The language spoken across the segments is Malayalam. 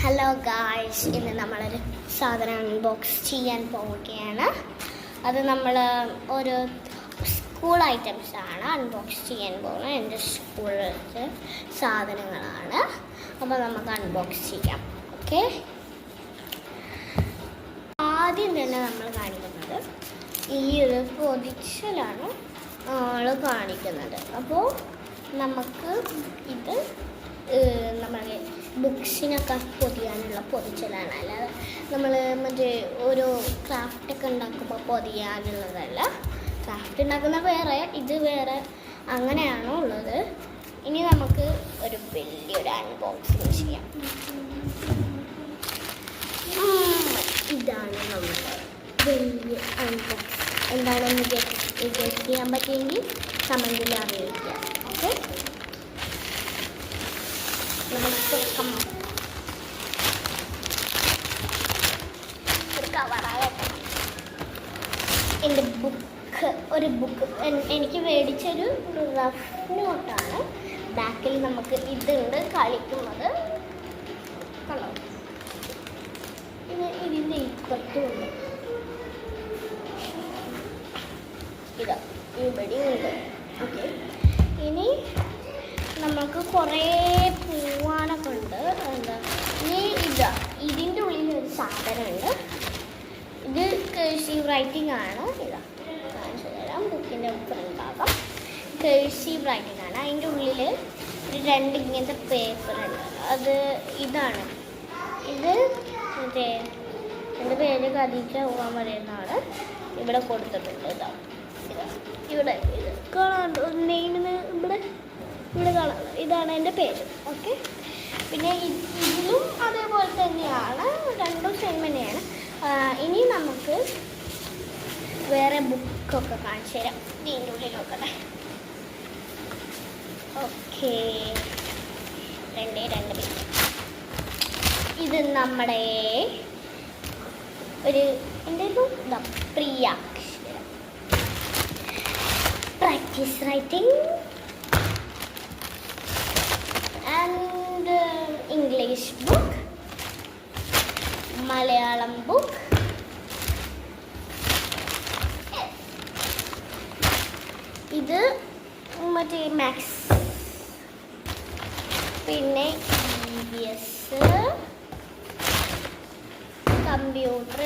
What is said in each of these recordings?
ഹലോ ഗായ്സ്, ഇന്ന് നമ്മളൊരു സാധനം അൺബോക്സ് ചെയ്യാൻ പോവുകയാണ്. അത് നമ്മൾ ഒരു സ്കൂൾ ഐറ്റംസാണ് അൺബോക്സ് ചെയ്യാൻ പോകുന്നത്. എൻ്റെ സ്കൂളിലത്തെ സാധനങ്ങളാണ്. അപ്പോൾ നമുക്ക് അൺബോക്സ് ചെയ്യാം. ഓക്കെ, ആദ്യം തന്നെ നമ്മൾ കാണിക്കുന്നത് ഈ ഒരു പൊതിച്ചലാണ് കാണിക്കുന്നത്. അപ്പോൾ നമുക്ക് ഇത് നമ്മളെ ബുക്സിനൊക്കെ പൊതിയാനുള്ള പൊതിച്ചലാണ്. അല്ലാതെ നമ്മൾ മറ്റേ ഓരോ ക്രാഫ്റ്റൊക്കെ ഉണ്ടാക്കുമ്പോൾ പൊതിയാനുള്ളതല്ല. ക്രാഫ്റ്റ് ഉണ്ടാക്കുന്ന വേറെ, ഇത് വേറെ, അങ്ങനെയാണോ ഉള്ളത്. ഇനി നമുക്ക് ഒരു വലിയൊരു അൺബോക്സിങ് ചെയ്യാം. ഇതാണ് നമ്മുടെ വലിയ അൺബോക്സ്. എന്താണെന്ന് ഗസ് ചെയ്യാൻ പറ്റിയെങ്കിൽ കമൻറ്റിൽ അറിയിക്കുക. ഓക്കെ, എൻ്റെ ഒരു ബുക്ക് എനിക്ക് മേടിച്ചൊരു റഫ് നോട്ടാണ്. ബാക്കിൽ നമുക്ക് ഇതുണ്ട് കളിക്കുന്നത് കണ്ടോ. ഇതിൻ്റെ ഇപ്പുറത്തുണ്ട്, ഇതാ ഇവിടെയുണ്ട്. ഓക്കെ, ഇനി നമുക്ക് കുറേ പൂവാനൊക്കെ ഉണ്ട്. എന്താ ഇനി ഇതിൻ്റെ ഉള്ളിൽ ഒരു സാധനമുണ്ട്. ഇത് കേഴ്സീവ് റൈറ്റിംഗ് ആണ്. ഇതാ കാണിച്ചു തരാം. ബുക്കിൻ്റെ ഭാഗം കേഴ്സീവ് റൈറ്റിംഗ് ആണ്. അതിൻ്റെ ഉള്ളിൽ ഒരു രണ്ട് ഇങ്ങനത്തെ പേപ്പറുണ്ട്. ഇതാണ് ഇത്. മറ്റേ എൻ്റെ പേര് ഖദീജ പോകാൻ പറയുന്നതാണ്. ഇവിടെ കൊടുത്തിട്ടുണ്ട്. ഇവിടെ ഇത് കാണാണ്ട് ഇവിടെ കാണാം. ഇതാണ് എൻ്റെ പേര്. ഓക്കെ, പിന്നെ ഇതിലും അതേപോലെ തന്നെയാണ്, രണ്ടും സെയിം തന്നെയാണ്. ഇനി നമുക്ക് വേറെ ബുക്കൊക്കെ കാണിച്ചു തരാം. ഇതിൻ്റെ ഉള്ളിൽ നോക്കട്ടെ. ഓക്കെ, രണ്ട് ബുക്ക്. ഇത് നമ്മുടെ ഒരു എന്തായിരുന്നു പ്രിയ practice writing and English book, Malayalam book, ഇത് മറ്റേ മാത്സ്, പിന്നെ EVS, കമ്പ്യൂട്ടർ,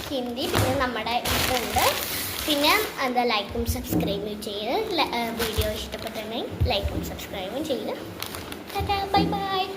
ഹിന്ദി, പിന്നെ നമ്മുടെ ഇതുണ്ട്. പിന്നെ എന്താ ലൈക്കും സബ്സ്ക്രൈബും ചെയ്ത് വീഡിയോ ഇഷ്ടപ്പെട്ടിട്ടുണ്ടെങ്കിൽ ലൈക്കും സബ്സ്ക്രൈബും ചെയ്യുക. Bye bye.